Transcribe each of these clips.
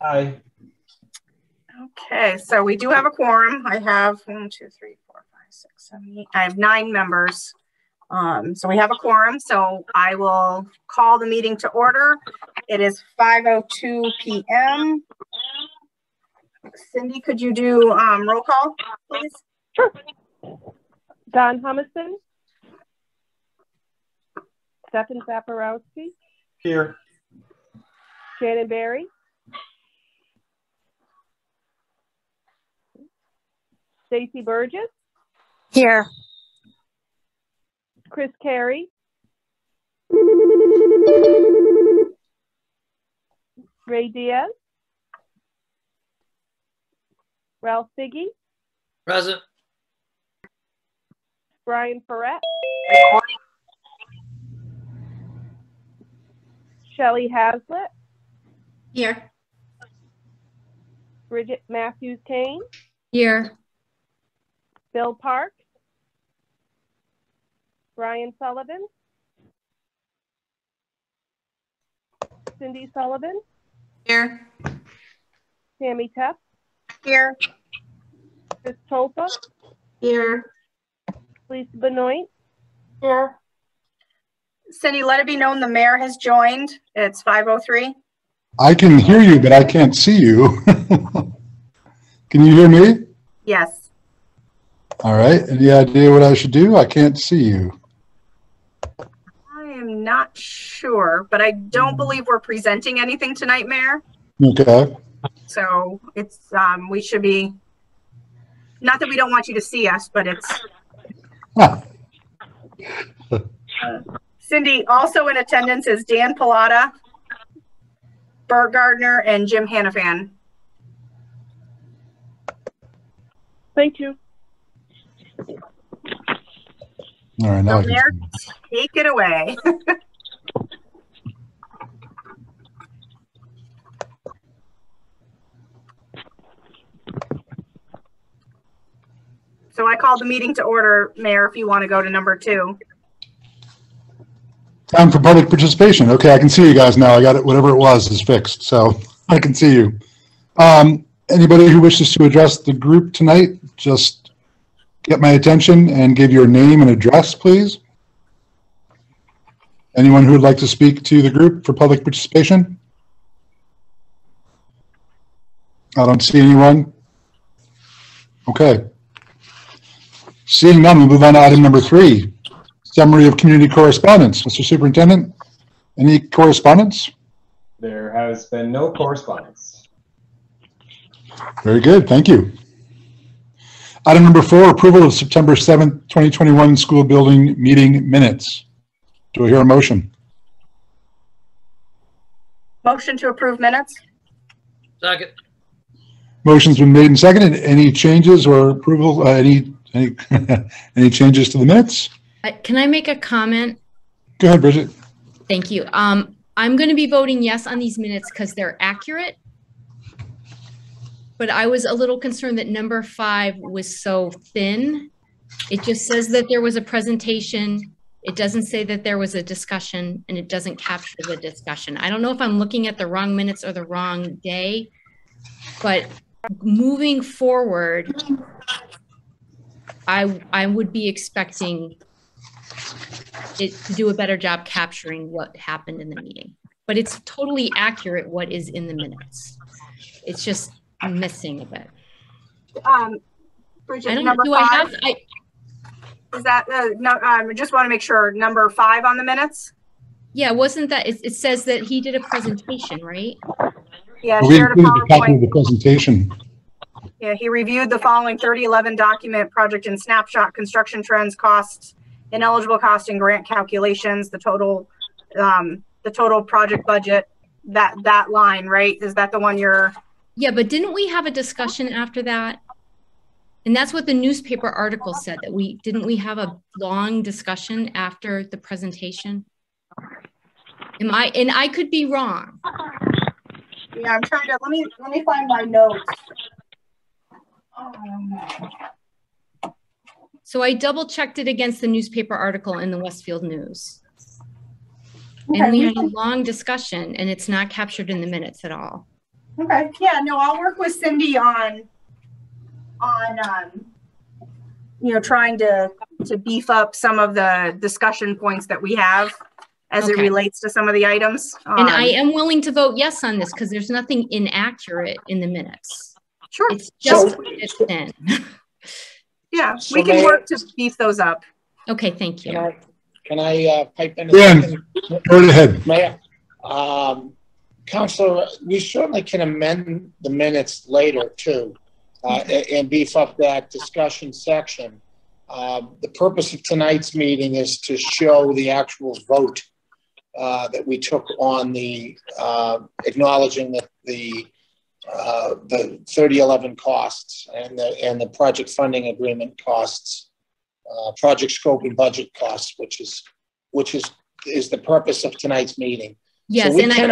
Aye. Okay, so we do have a quorum. I have 1, 2, 3, 4, 5, 6, 7, 8. I have 9 members. So we have a quorum. So I will call the meeting to order. It is 5:02 p.m. Cindy, could you do roll call, please? Sure. Don Humison. Stephen Zaporowski. Here. Shannon Berry. Stacy Burgess. Here. Chris Carey. Ray Diaz. Ralph Figge. Present. Brian Ferret. Shelley Hazlitt. Here. Bridget Matthews Kane. Here. Bill Park. Brian Sullivan. Cindy Sullivan. Here. Tammy Teff. Here. Chris Tolfa. Here. Lisa Benoit. Here. Cindy, let it be known the mayor has joined. It's 5:03. I can hear you, but I can't see you. Can you hear me? Yes. All right. Any idea what I should do? I can't see you. I am not sure, but I don't believe we're presenting anything tonight, Mayor. Okay. So it's, we should be, not that we don't want you to see us, but it's. Cindy, also in attendance is Dan Pilata, Bert Gardner, and Jim Hannafan. Thank you. All right. Now So Mayor, take it away. So I called the meeting to order, Mayor, if you want to go to number 2. Time for public participation. Okay, I can see you guys now. I got it. Whatever it was is fixed, so I can see you. Anybody who wishes to address the group tonight, just get my attention and give your name and address, please. Anyone who would like to speak to the group for public participation? I don't see anyone. Okay. Seeing none, we'll move on to item number 3. Summary of community correspondence. Mr. Superintendent, any correspondence? There has been no correspondence. Very good, thank you. Item number 4, approval of September 7th, 2021 school building meeting minutes. Do I hear a motion? Motion to approve minutes? Second. Motion's been made and seconded. Any changes or approval, any changes to the minutes? Can I make a comment? Go ahead, Bridget. Thank you. I'm going to be voting yes on these minutes because they're accurate. But I was a little concerned that number 5 was so thin. It just says that there was a presentation. It doesn't say that there was a discussion, and it doesn't capture the discussion. I don't know if I'm looking at the wrong minutes or the wrong day, but moving forward, I would be expecting it to do a better job capturing what happened in the meeting. But it's totally accurate what is in the minutes. It's just missing a bit. Bridget, I don't number know, 5. Is that, no, I just want to make sure, number 5 on the minutes? Yeah, wasn't that, it says that he did a presentation, right? Yeah, We shared a included the copy of PowerPoint. the presentation. Yeah, he reviewed the following 3011 document, project and snapshot, construction trends, costs, ineligible cost and grant calculations, the total project budget, that line, right? Is that the one you're? Yeah, but didn't we have a discussion after that? And that's what the newspaper article said, that didn't we have a long discussion after the presentation? And I could be wrong. Yeah, I'm trying to, let me find my notes. So I double checked it against the newspaper article in the Westfield News. Okay, and we had a long discussion, and it's not captured in the minutes at all. Okay, yeah, no, I'll work with Cindy on, trying to beef up some of the discussion points that we have as it Okay. relates to some of the items. And I am willing to vote yes on this because there's nothing inaccurate in the minutes. Sure, It's just it's thin. yeah, So we can Mayor- work to beef those up. Okay, thank you. Can I pipe in a Dan. second? Go right ahead. Mayor, Counselor, we certainly can amend the minutes later too, and beef up that discussion section. The purpose of tonight's meeting is to show the actual vote that we took on the acknowledging that the 3011 costs and the project funding agreement costs, project scope and budget costs, which is the purpose of tonight's meeting. Yes, so we and can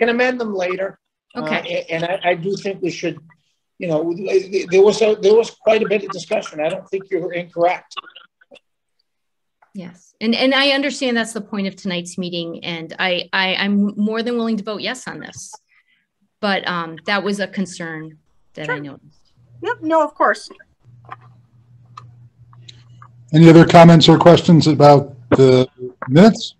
amend them later. Okay. And I do think we should. There was quite a bit of discussion. I don't think you're incorrect. Yes, and I understand that's the point of tonight's meeting, and I'm more than willing to vote yes on this. But that was a concern that I noticed. Yep, no, of course. Any other comments or questions about the minutes?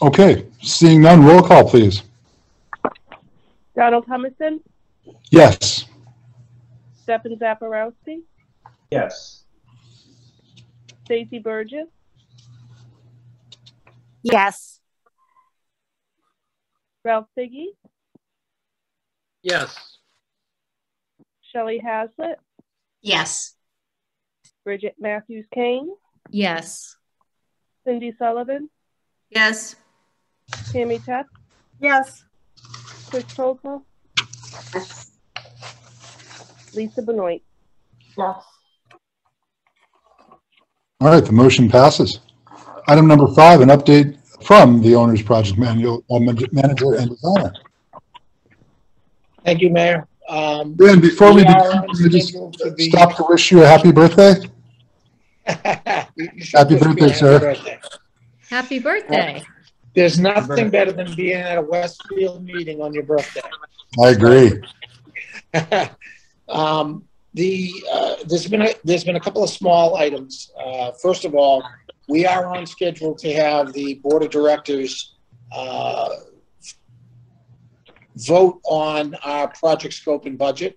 Okay, seeing none, roll call, please. Donald Humison, Yes. Stefan Zaporowski, Yes. Stacy Burgess, Yes. Ralph Figge, Yes. Shelley Haslett, Yes. Bridget Matthews Kane, Yes. Cindy Sullivan, Yes. Tammy Tepp, Yes. Chris Tolka, Lisa Benoit. Yes. All right, the motion passes. Item number 5, an update from the owner's project manual, manager and designer. Thank you, Mayor. Dan, before we begin, are can I just scheduled to be- stop to wish you a happy birthday? You should Happy wish me a birthday, sir. birthday. Happy birthday. There's nothing better than being at a Westfield meeting on your birthday. I agree. There's been a couple of small items. First of all, we are on schedule to have the board of directors vote on our project scope and budget,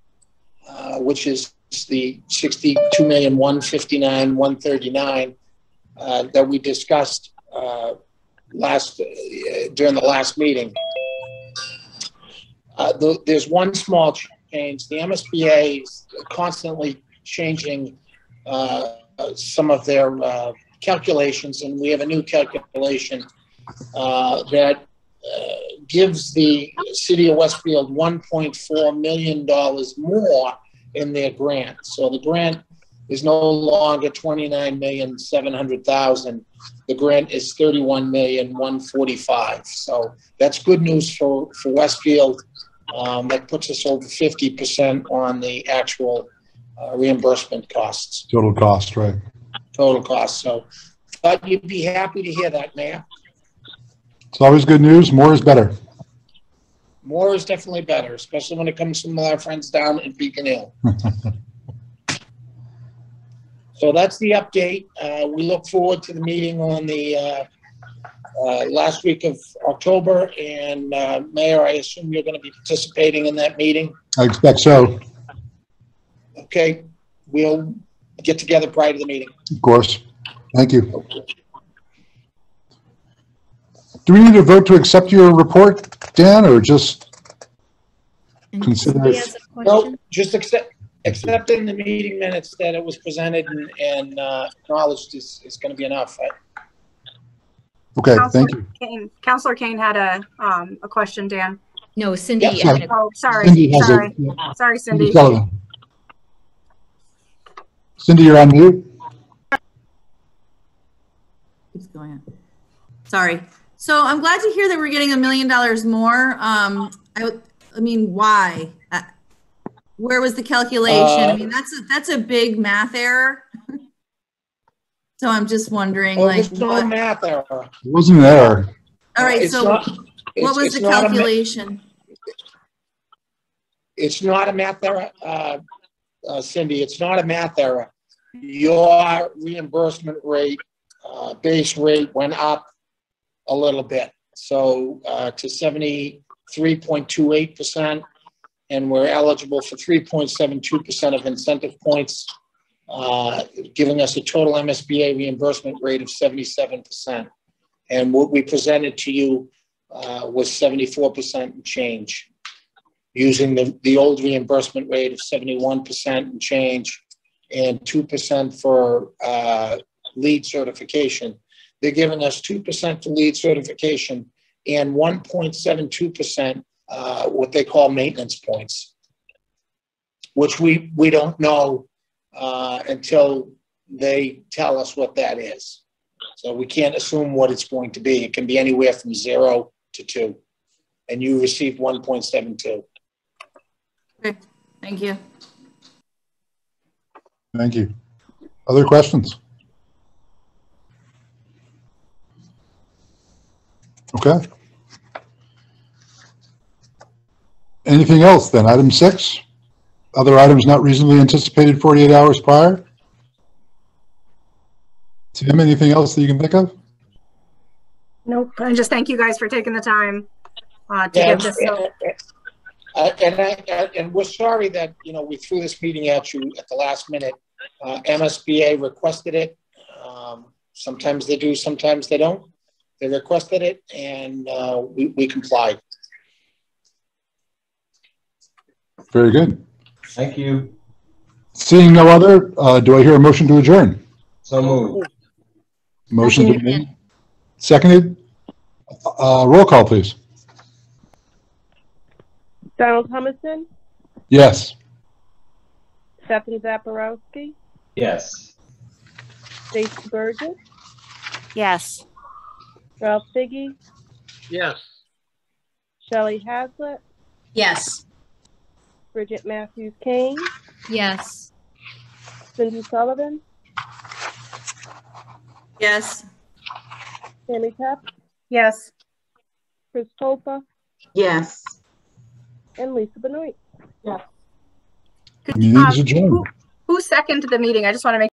which is the $62,159,139 that we discussed during the last meeting. There's one small change. The MSBA is constantly changing some of their calculations, and we have a new calculation that gives the city of Westfield $1.4 million more in their grant. So the grant is no longer $29,700,000. The grant is $31,145,000. So that's good news for Westfield. That puts us over 50% on the actual reimbursement costs. Total cost, right? Total costs. So thought you'd be happy to hear that, Mayor. It's always good news. More is better. More is definitely better, especially when it comes from our friends down in Beacon Hill. So that's the update. We look forward to the meeting on the last week of October. And Mayor, I assume you're going to be participating in that meeting. I expect so. Okay, we'll get together prior to the meeting. Of course. Thank you. Do we need to vote to accept your report, Dan, or just And consider somebody it? has a No, question? just accept in the meeting minutes that it was presented and acknowledged is going to be enough. Okay, thank you. Counselor Kane had a question, Dan. No, Cindy. Yep. had a- Oh, sorry, Cindy has sorry. a- Sorry, Cindy Cindy. Sullivan. Cindy, you're on mute. Keeps going on. Sorry. So I'm glad to hear that we're getting $1 million more. I mean, why? Where was the calculation? I mean, that's a big math error. So I'm just wondering, Well, like, there's no what? math error. It wasn't there. All right, It's so not, What was the calculation? It's not a math error, Cindy, it's not a math error. Your reimbursement rate, base rate went up a little bit. So to 73.28%, and we're eligible for 3.72% of incentive points, giving us a total MSBA reimbursement rate of 77%. And what we presented to you was 74% and change, using the old reimbursement rate of 71% and change, and 2% for lead certification. They're giving us 2% for lead certification and 1.72% what they call maintenance points, which we don't know until they tell us what that is. So we can't assume what it's going to be. It can be anywhere from 0 to 2, and you received 1.72. Okay, thank you. Thank you. Other questions? Okay. Anything else then? Item 6, other items not reasonably anticipated 48 hours prior. Tim, anything else that you can think of? Nope. I just thank you guys for taking the time to get this. And we're sorry that, we threw this meeting at you at the last minute. MSBA requested it. Sometimes they do, sometimes they don't. They requested it, and we complied. Very good. Thank you. Seeing no other, do I hear a motion to adjourn? So moved. Motion to made. Seconded. Roll call, please. Donald Humison, Yes. Stefan Zaporowski, Yes. Stacy Burgess, Yes. Ralph Figge, Yes. Shelley Hazlitt, Yes. Bridget Matthews Kane, Yes. Cindy Sullivan, Yes. Tammy Tepp, Yes. Chris Tolpa, Yes. and Lisa Benoit. Meeting is adjourned. Who seconded the meeting? I just want to make